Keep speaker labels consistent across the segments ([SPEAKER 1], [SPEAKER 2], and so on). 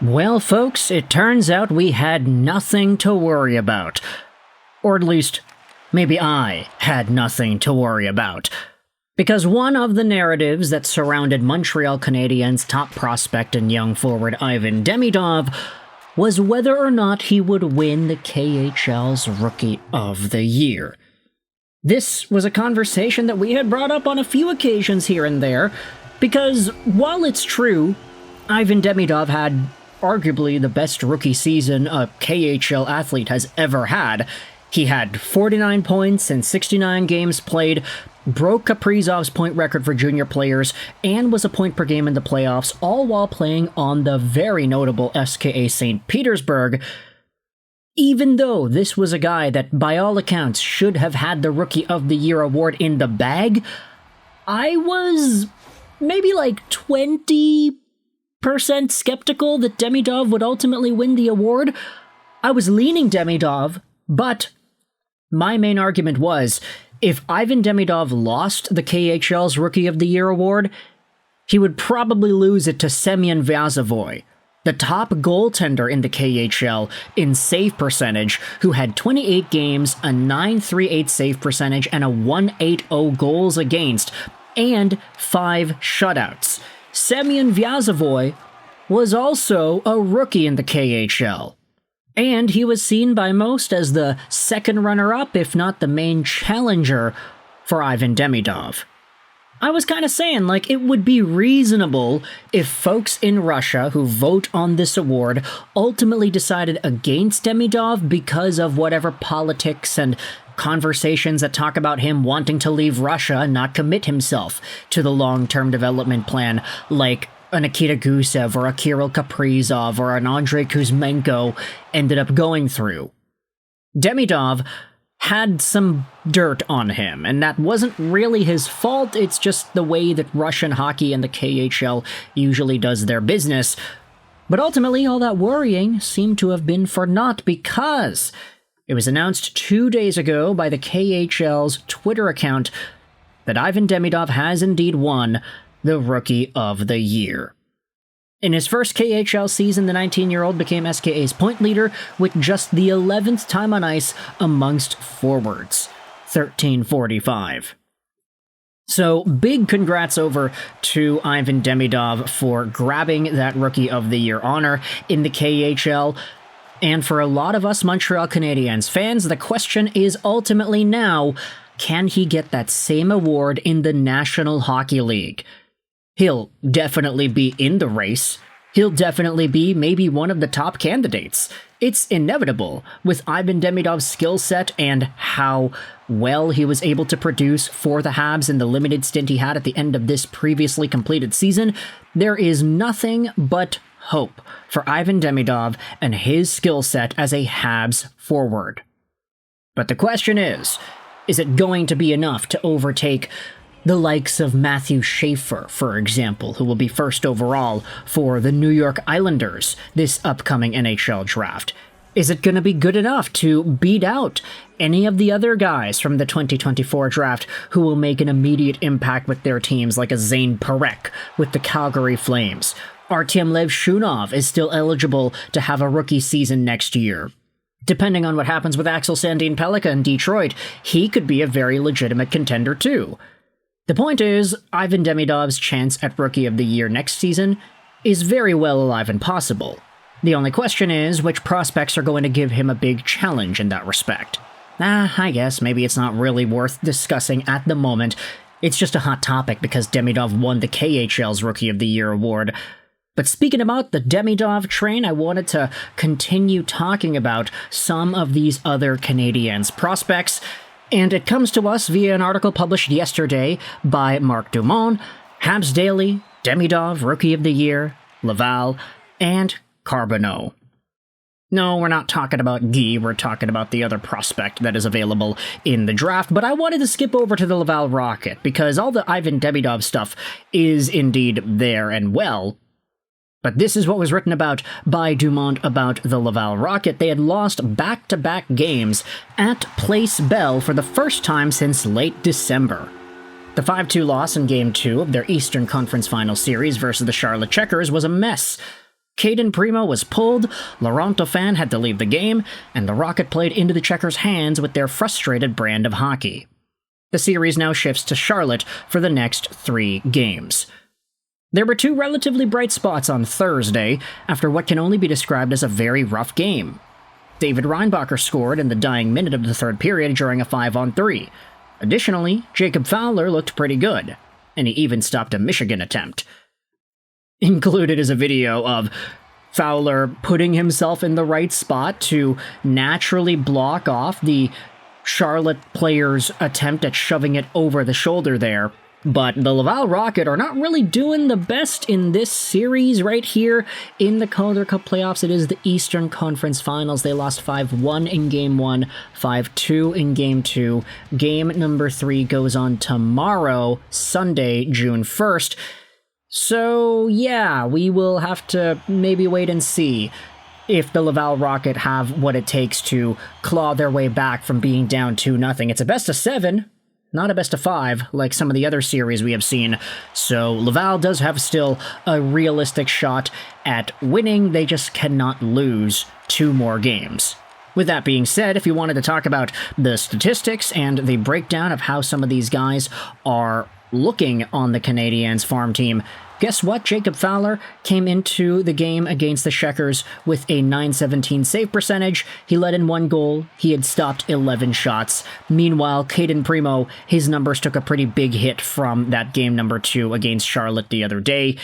[SPEAKER 1] Well, folks, it turns out we had nothing to worry about. Or at least, maybe I had nothing to worry about. Because one of the narratives that surrounded Montreal Canadiens' top prospect and young forward Ivan Demidov was whether or not he would win the KHL's Rookie of the Year. This was a conversation that we had brought up on a few occasions here and there, because while it's true, Ivan Demidov had arguably the best rookie season a KHL athlete has ever had. He had 49 points in 69 games played, broke Kaprizov's point record for junior players, and was a point per game in the playoffs, all while playing on the very notable SKA St. Petersburg. Even though this was a guy that, by all accounts, should have had the Rookie of the Year award in the bag, I was maybe like 20% skeptical that Demidov would ultimately win the award. I was leaning Demidov, but my main argument was, if Ivan Demidov lost the KHL's Rookie of the Year award, he would probably lose it to Semyon Vyazovoy, the top goaltender in the KHL in save percentage, who had 28 games, a .938 save percentage, and a .180 goals against, and 5 shutouts. Semyon Vyazovoy was also a rookie in the KHL. And he was seen by most as the second runner-up, if not the main challenger, for Ivan Demidov. I was kind of saying, like, it would be reasonable if folks in Russia who vote on this award ultimately decided against Demidov because of whatever politics and conversations that talk about him wanting to leave Russia and not commit himself to the long-term development plan, like a Nikita Gusev or a Kirill Kaprizov or an Andrei Kuzmenko ended up going through. Demidov had some dirt on him, and that wasn't really his fault, it's just the way that Russian hockey and the KHL usually does their business. But ultimately, all that worrying seemed to have been for naught, because it was announced 2 days ago by the KHL's Twitter account that Ivan Demidov has indeed won the Rookie of the Year. In his first KHL season, the 19-year-old became SKA's point leader with just the 11th time on ice amongst forwards, 1345. So, big congrats over to Ivan Demidov for grabbing that Rookie of the Year honor in the KHL. And for a lot of us Montreal Canadiens fans, the question is ultimately now, can he get that same award in the National Hockey League? He'll definitely be in the race. He'll definitely be maybe one of the top candidates. It's inevitable with Ivan Demidov's skill set and how well he was able to produce for the Habs in the limited stint he had at the end of this previously completed season. There is nothing but hope for Ivan Demidov and his skill set as a Habs forward. But the question is it going to be enough to overtake the likes of Matthew Schaefer, for example, who will be first overall for the New York Islanders this upcoming NHL Draft? Is it going to be good enough to beat out any of the other guys from the 2024 draft who will make an immediate impact with their teams, like a Zayne Parekh with the Calgary Flames? Artyom Levshunov is still eligible to have a rookie season next year. Depending on what happens with Axel Sandin-Pellikka in Detroit, he could be a very legitimate contender too. The point is, Ivan Demidov's chance at Rookie of the Year next season is very well alive and possible. The only question is, which prospects are going to give him a big challenge in that respect? I guess maybe it's not really worth discussing at the moment. It's just a hot topic because Demidov won the KHL's Rookie of the Year award. But speaking about the Demidov train, I wanted to continue talking about some of these other Canadiens prospects. And it comes to us via an article published yesterday by Mark Dumont, Habs Daily, Demidov, Rookie of the Year, Laval, and Carbonneau. No, we're not talking about Guy, we're talking about the other prospect that is available in the draft, but I wanted to skip over to the Laval Rocket, because all the Ivan Demidov stuff is indeed there and well. But this is what was written about by Dumont about the Laval Rocket. They had lost back-to-back games at Place Bell for the first time since late December. The 5-2 loss in Game 2 of their Eastern Conference Final Series versus the Charlotte Checkers was a mess. Cayden Primo was pulled, Laurent Dauphin had to leave the game, and the Rocket played into the Checkers' hands with their frustrated brand of hockey. The series now shifts to Charlotte for the next 3 games. There were 2 relatively bright spots on Thursday after what can only be described as a very rough game. David Reinbacher scored in the dying minute of the 3rd period during a 5-on-3. Additionally, Jacob Fowler looked pretty good, and he even stopped a Michigan attempt. Included is a video of Fowler putting himself in the right spot to naturally block off the Charlotte player's attempt at shoving it over the shoulder there. But the Laval Rocket are not really doing the best in this series right here in the Calder Cup Playoffs. It is the Eastern Conference Finals. They lost 5-1 in Game 1, 5-2 in Game 2. Game number 3 goes on tomorrow, Sunday, June 1st. So, yeah, we will have to maybe wait and see if the Laval Rocket have what it takes to claw their way back from being down 2-0. It's a best of 7. Not a best of 5, like some of the other series we have seen, so Laval does have still a realistic shot at winning. They just cannot lose 2 more games. With that being said, if you wanted to talk about the statistics and the breakdown of how some of these guys are looking on the Canadiens farm team, guess what? Jacob Fowler came into the game against the Checkers with a .917 save percentage. He let in 1 goal. He had stopped 11 shots. Meanwhile, Cayden Primo, his numbers took a pretty big hit from that game number 2 against Charlotte the other day.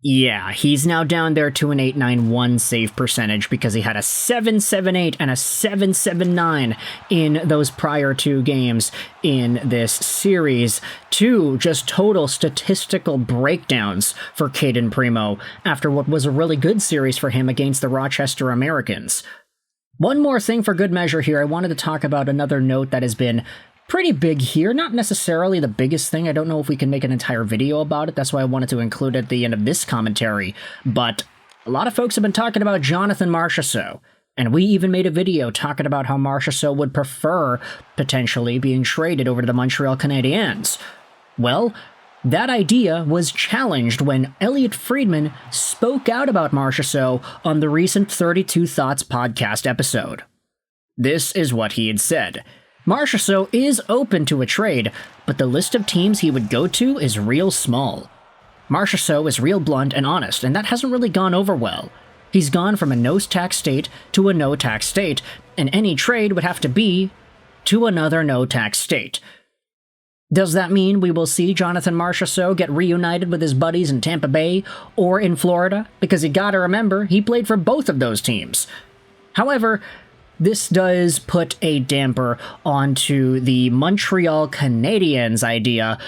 [SPEAKER 1] Yeah, he's now down there to an .891 save percentage because he had a .778 and a .779 in those prior 2 games in this series. 2 just total statistical breakdowns for Cayden Primo after what was a really good series for him against the Rochester Americans. One more thing for good measure here, I wanted to talk about another note that has been pretty big here. Not necessarily the biggest thing. I don't know if we can make an entire video about it. That's why I wanted to include it at the end of this commentary. But a lot of folks have been talking about Jonathan Marchessault. And we even made a video talking about how Marchessault would prefer potentially being traded over to the Montreal Canadiens. Well, that idea was challenged when Elliot Friedman spoke out about Marchessault on the recent 32 Thoughts podcast episode. This is what he had said. Marchessault is open to a trade, but the list of teams he would go to is real small. Marchessault is real blunt and honest, and that hasn't really gone over well. He's gone from a no-tax state to a no-tax state, and any trade would have to be to another no-tax state. Does that mean we will see Jonathan Marchessault get reunited with his buddies in Tampa Bay or in Florida? Because you gotta remember, he played for both of those teams. However, this does put a damper onto the Montreal Canadiens idea,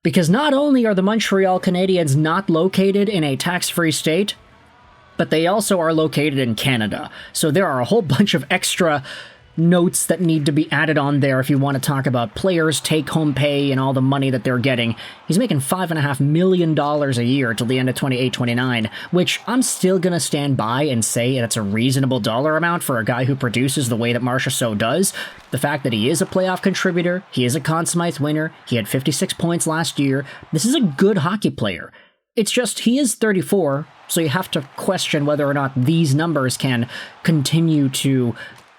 [SPEAKER 1] because not only are the Montreal Canadiens not located in a tax-free state, but they also are located in Canada. So there are a whole bunch of extra notes that need to be added on there if you want to talk about players' take-home pay and all the money that they're getting. He's making $5.5 million a year till the end of 28-29, which I'm still going to stand by and say that's a reasonable dollar amount for a guy who produces the way that Marchessault does. The fact that he is a playoff contributor, he is a Conn Smythe winner, he had 56 points last year. This is a good hockey player. It's just he is 34, so you have to question whether or not these numbers can continue to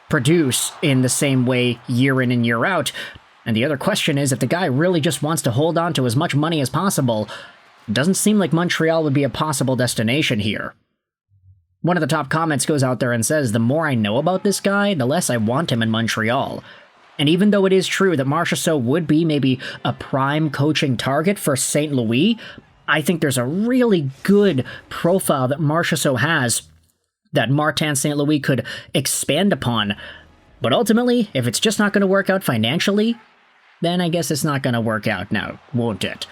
[SPEAKER 1] produce in the same way year in and year out. And the other question is, if the guy really just wants to hold on to as much money as possible, it doesn't seem like Montreal would be a possible destination here. One of the top comments goes out there and says, the more I know about this guy, the less I want him in Montreal. And even though it is true that Marchessault would be maybe a prime coaching target for St. Louis, I think there's a really good profile that Marchessault has that Martin St. Louis could expand upon. But ultimately, if it's just not going to work out financially, then I guess it's not going to work out now, won't it?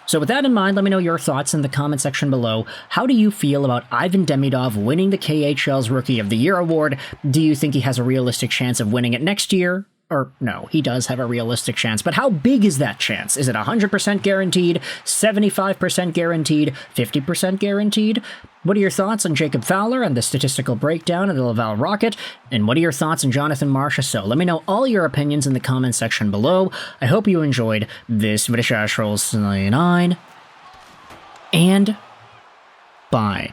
[SPEAKER 1] So with that in mind, let me know your thoughts in the comment section below. How do you feel about Ivan Demidov winning the KHL's Rookie of the Year award? Do you think he has a realistic chance of winning it next year? Or, no, he does have a realistic chance, but how big is that chance? Is it 100% guaranteed, 75% guaranteed, 50% guaranteed? What are your thoughts on Jacob Fowler and the statistical breakdown of the Laval Rocket? And what are your thoughts on Jonathan Marchessault? Let me know all your opinions in the comment section below. I hope you enjoyed this video. And bye.